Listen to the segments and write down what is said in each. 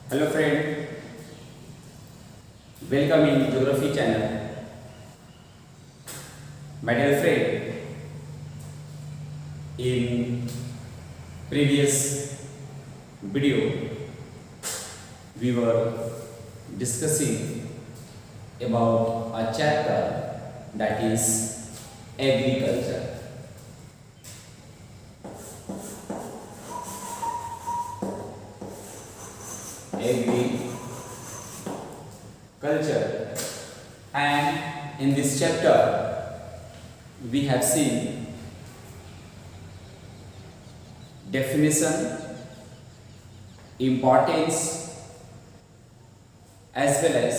Hello friend, welcome in Geography channel. My dear friend, in previous video we were discussing about a chapter that is agriculture. Agriculture, and in this chapter we have seen definition, importance as well as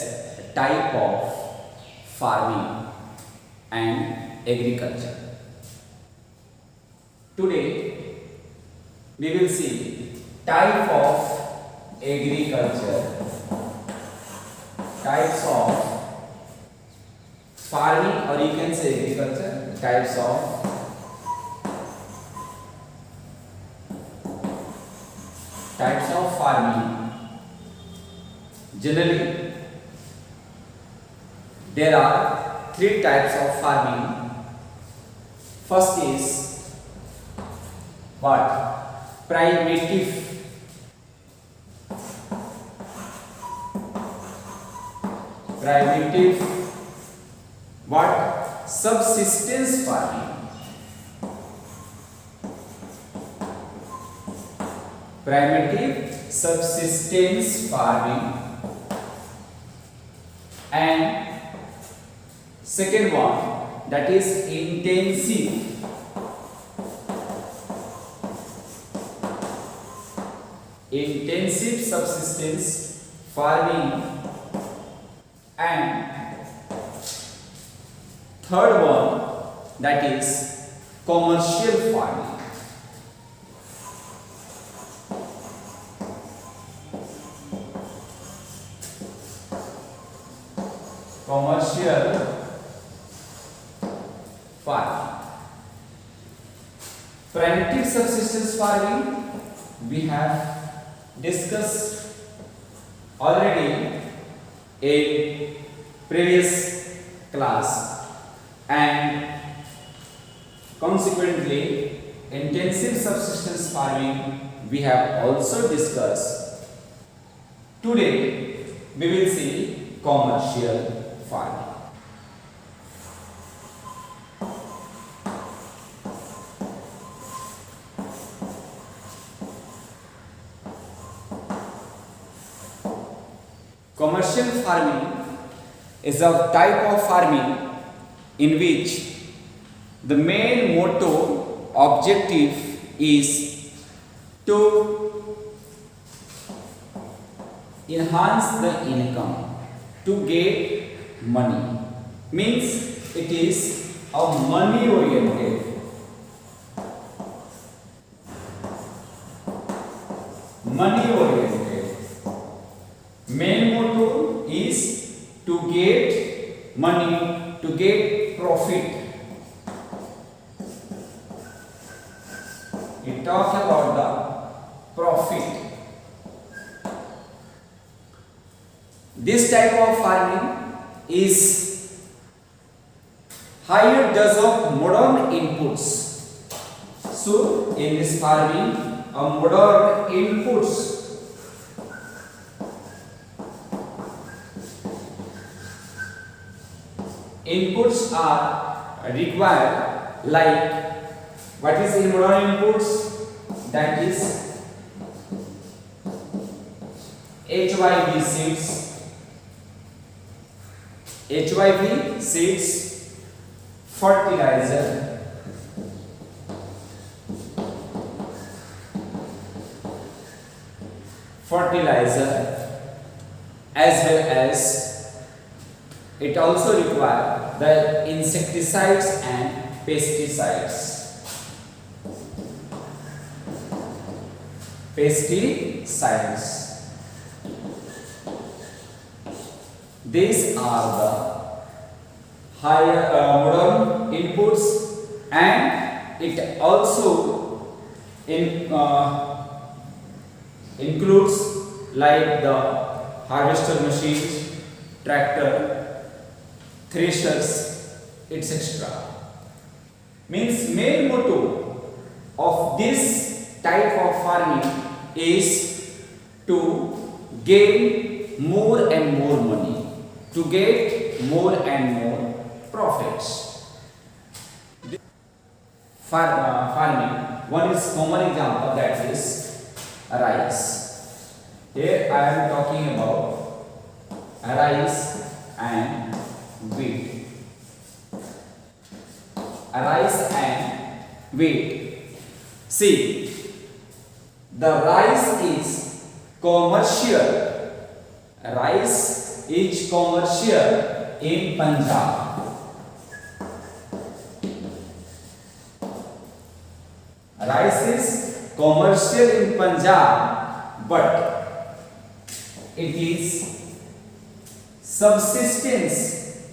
type of farming and agriculture. Today we will see type of agriculture, types of farming, or you can say agriculture, types of farming. Generally there are three types of farming. First is what? Primitive. What? Subsistence farming. Primitive subsistence farming. And second one, that is intensive subsistence farming. And third one, that is commercial farming. Commercial farming. Primitive subsistence farming we have discussed already in previous class, and consequently intensive subsistence farming we have also discussed. Today we will see commercial farming. Commercial farming is a type of farming in which the main motto objective is to enhance the income, to get money. Means it is a money oriented. Main motto is to get money, to get profit. We talk about the profit. This type of farming is higher dose of modern inputs. So in this farming, a modern inputs are required, like what is in modern inputs? That is HYV seeds, fertilizer, as well as it also requires the insecticides and pesticides. These are the higher modern inputs, and it also includes like the harvester machines, tractor, threshers, etc. Means main motto of this type of farming is to gain more and more money, to get more and more profits. Farming, one is common example, that is rice. Here I am talking about rice and wheat. Rice and wheat. See, the rice is commercial. Rice is commercial in Punjab. Rice is commercial in Punjab, but it is subsistence.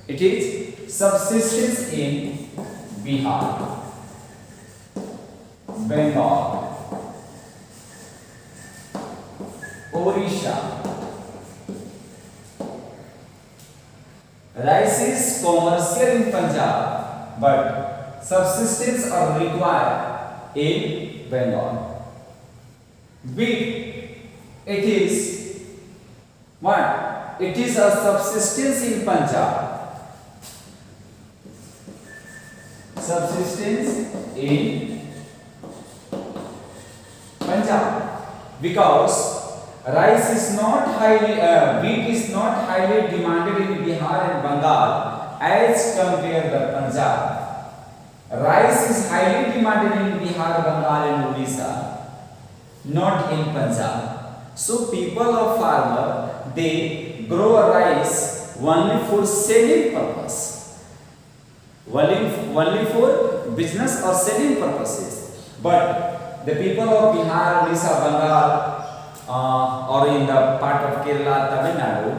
It is subsistence in Bihar, Bengal, Orissa. Rice is commercial in Punjab, but subsistence are required in Bengal. Wheat, it is what? It is a subsistence in Punjab. Subsistence in Punjab, because rice is not highly, wheat is not highly demanded in Bihar and Bengal as compared to Punjab. Rice is highly demanded in Bihar, Bengal and Odisha, not in Punjab. So people of farmer, they grow rice only for selling purpose, only for business or selling purposes. But the people of Bihar, Odisha, Bengal, or in the part of Kerala, Tamil Nadu,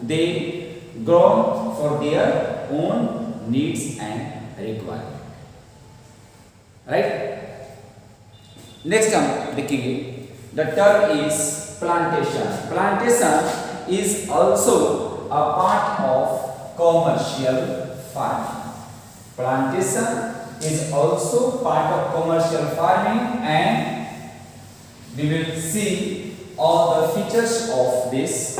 they grow for their own needs and requirements. Right? Next term देखेंगे. The term is plantation. Plantation is also a part of commercial farming. Plantation is also part of commercial farming, and we will see all the features of this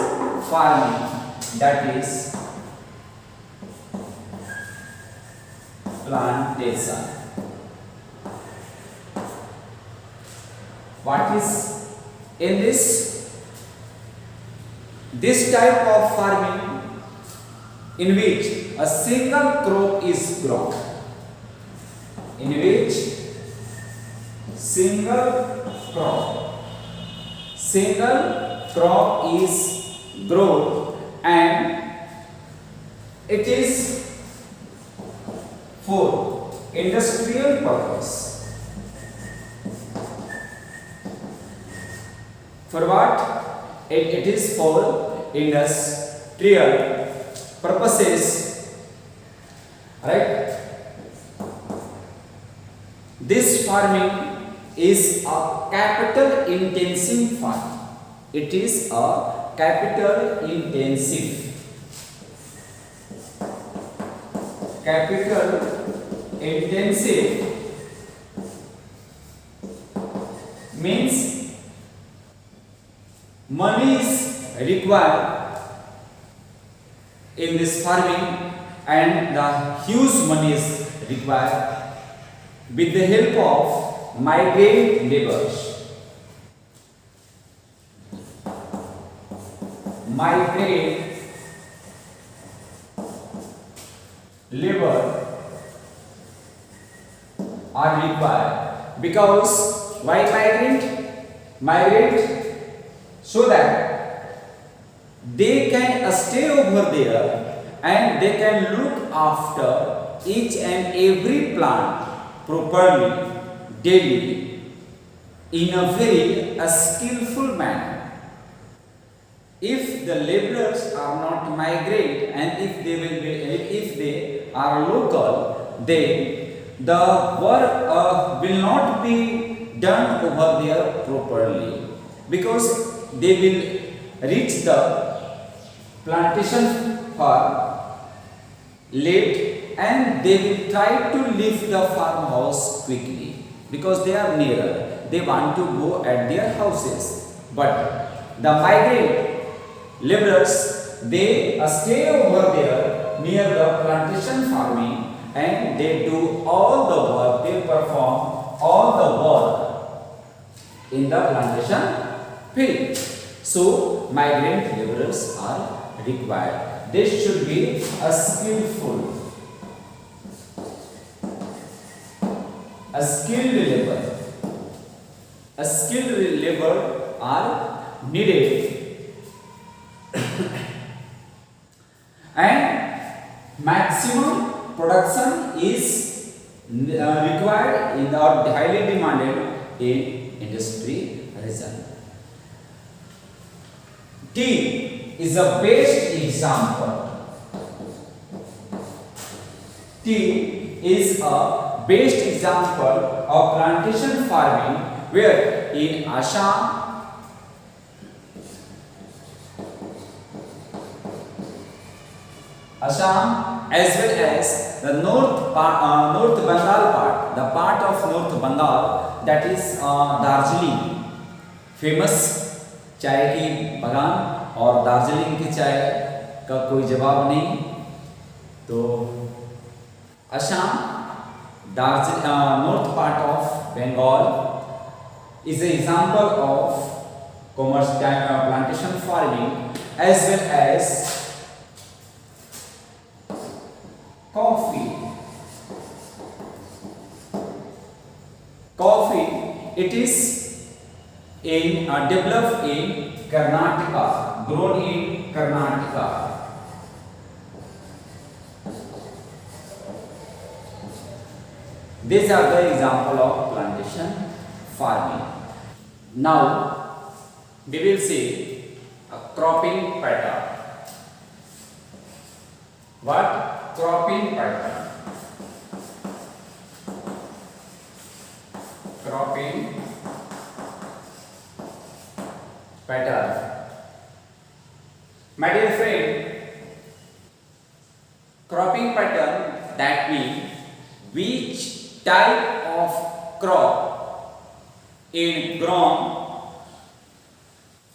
farming, that is plantation. What is in this type of farming in which a single crop is grown, in which single crop is grown, and it is for industrial purpose. For what? It is for industrial purposes. Right? This farming is a capital intensive farming. It is a capital intensive means money is required in this farming, and the huge money is required with the help of migrant laborers. Migrant labor are required, because why migrant? So that they can stay over there and they can look after each and every plant properly, daily, in a very skillful manner. If the laborers are not migrant, and if they are local, then the work will not be done over there properly, because they will reach the plantation farm late, and they will try to leave the farmhouse quickly because they are nearer. They want to go at their houses. But the migrant laborers, they stay over there near the plantation farming, and they do all the work, they perform all the work in the plantation field. So migrant laborers are required. They should be a skillful, a skilled labor. A skilled labor are needed, and maximum production is required in or highly demanded in industry region. Tea is a best example. Tea is a best example of plantation farming, where in Assam, as well as the North Bengal part, the part of North Bengal that is Darjeeling, famous चाय की बागान, और दार्जिलिंग की चाय का कोई जवाब नहीं. तो Assam, north part of Bengal is an example of commercial plantation farming, as well as coffee. It is developed in Karnataka, grown in Karnataka. These are the example of plantation farming. Now we will see a cropping pattern. What? Cropping pattern. Cropping pattern. My dear friend, cropping pattern, that means which type of crop is grown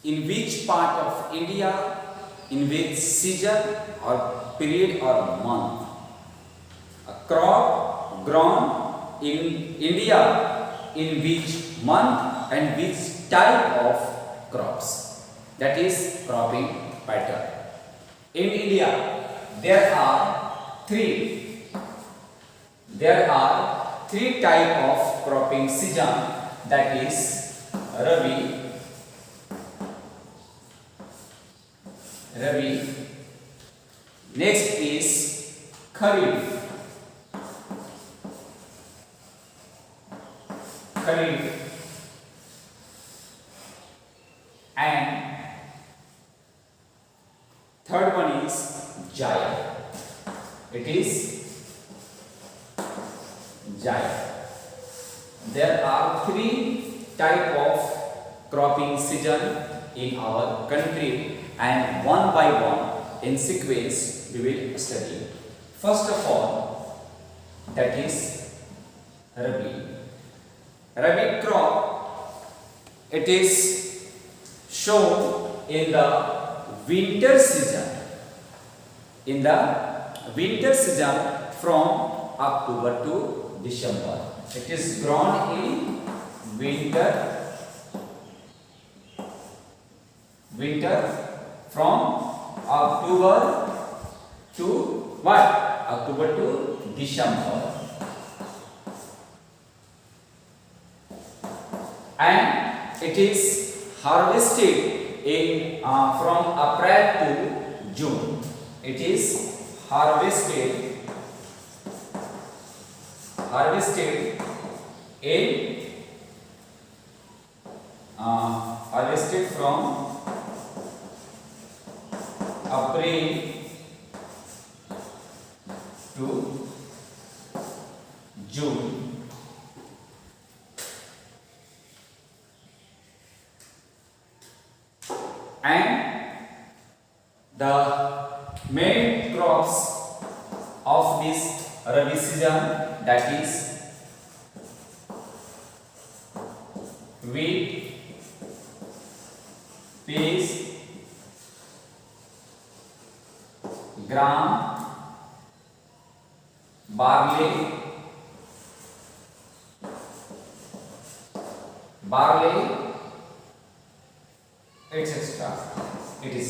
in which part of India, in which season or period or month. A crop grown in India, in which month and which type of crops. That is cropping pattern. In India, there are three type of cropping season, that is Rabi, next is Kharif, and third one is Jaid. It is Jaid. There are three type of cropping season in our country, and one by one in sequence we will study. First of all, that is Rabi crop. It is shown in the winter season. In the winter season from October to December. It is grown in winter from October to what? October to December. And it is harvested in from April to June. It is harvested from April to June. The main crops of this Rabi season, that is wheat, peas, gram, barley, etc. It is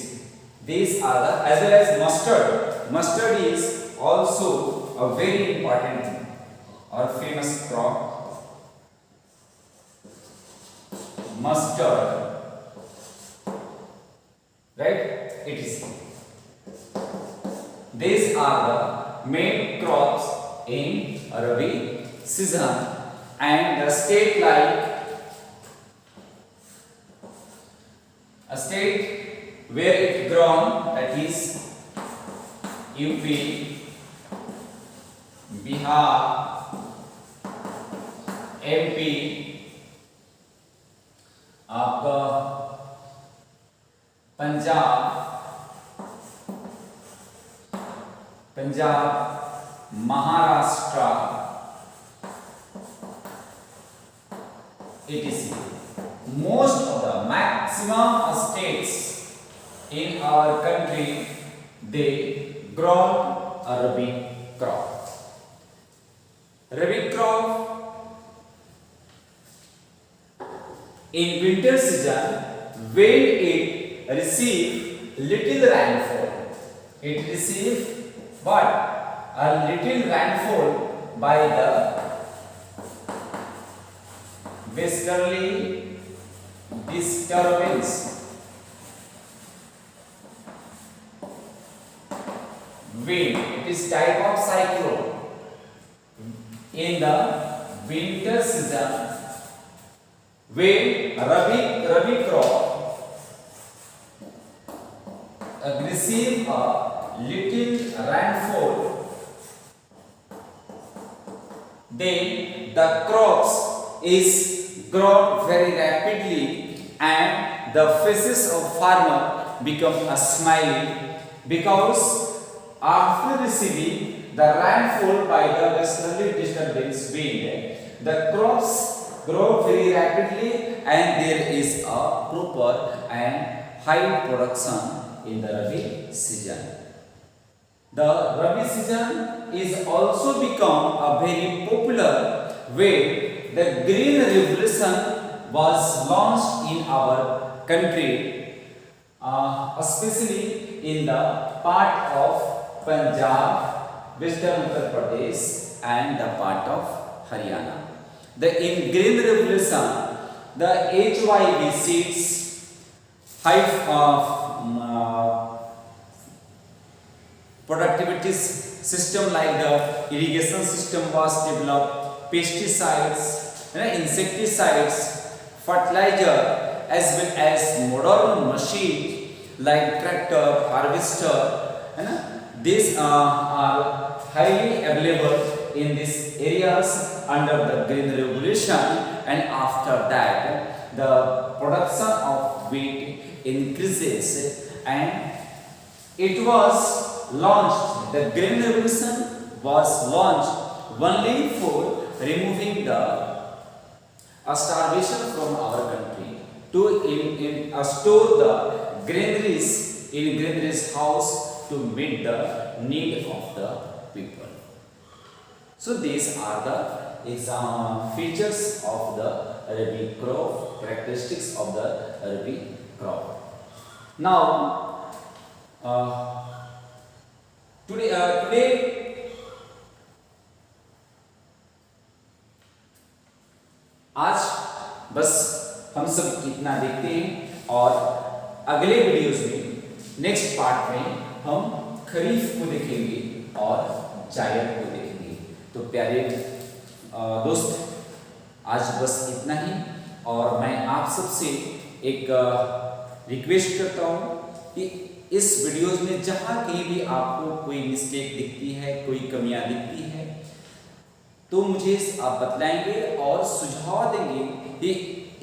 these are the, as well as mustard. Mustard is also a very important or famous crop. Mustard, right? It is. These are the main crops in Rabi season, and the state like a state where it grown, that is UP, Bihar, MP, आपका Punjab, Maharashtra, etc. Most of the maximum states in our country, they grow a Rabi crop. Rabi crop in winter season, when it receive little rainfall, it receive what? A little rainfall by the westerly disturbance, wind. It is type of cyclone. In the winter season, when Rabi crop receive a little rainfall, then the crops is grown very rapidly and the faces of farmer become a smiling, because after receiving the rainfall by the westerly disturbance wind, the crops grow very rapidly and there is a proper and high production in the Rabi season. The Rabi season is also become a very popular way. The Green Revolution was launched in our country, especially in the part of Punjab, Western Uttar Pradesh and the part of Haryana. In Green Revolution, the HYV seeds, high productivity system like the irrigation system was developed, pesticides, insecticides, fertilizer, as well as modern machines like tractor, harvester. These are highly available in these areas under the Green Revolution, and after that the production of wheat increases, and it was launched, the Green Revolution was launched only for removing the starvation from our country, to store the granaries in granaries house to meet the need of the people. So these are the features of the Rabi crop, characteristics of the Rabi crop. Now today आज बस हम सब इतना देखते हैं, और अगले videos में, नेक्स्ट पार्ट में हम खरीफ को देखेंगे और जायद को देखेंगे। तो प्यारे दोस्त, आज बस इतना ही, और मैं आप सबसे एक रिक्वेस्ट करता हूँ कि इस वीडियोस में जहाँ कहीं भी आपको कोई मिस्टेक दिखती है, कोई कमियां दिखती है, तो मुझे आप बतलाएंगे और सुझाव देंगे कि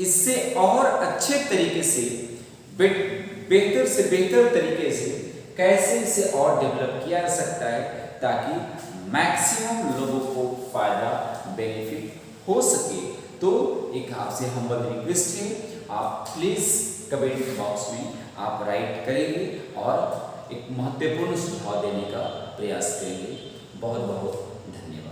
इससे और अच्छे तरीके से, बेहतर से बेहतर तरीके से कैसे इसे और डेवलप किया जा सकता है ताकि मैक्सिमम लोगों को फायदा बेनिफिट हो सके। तो एक आपसे हम्बल रिक्वेस्ट है, आप प्लीज़ कमेंट बॉक्स में आप राइट करेंगे और एक महत्वपूर्ण सुझाव देने का प्रयास करेंगे। बहुत बहुत धन्यवाद।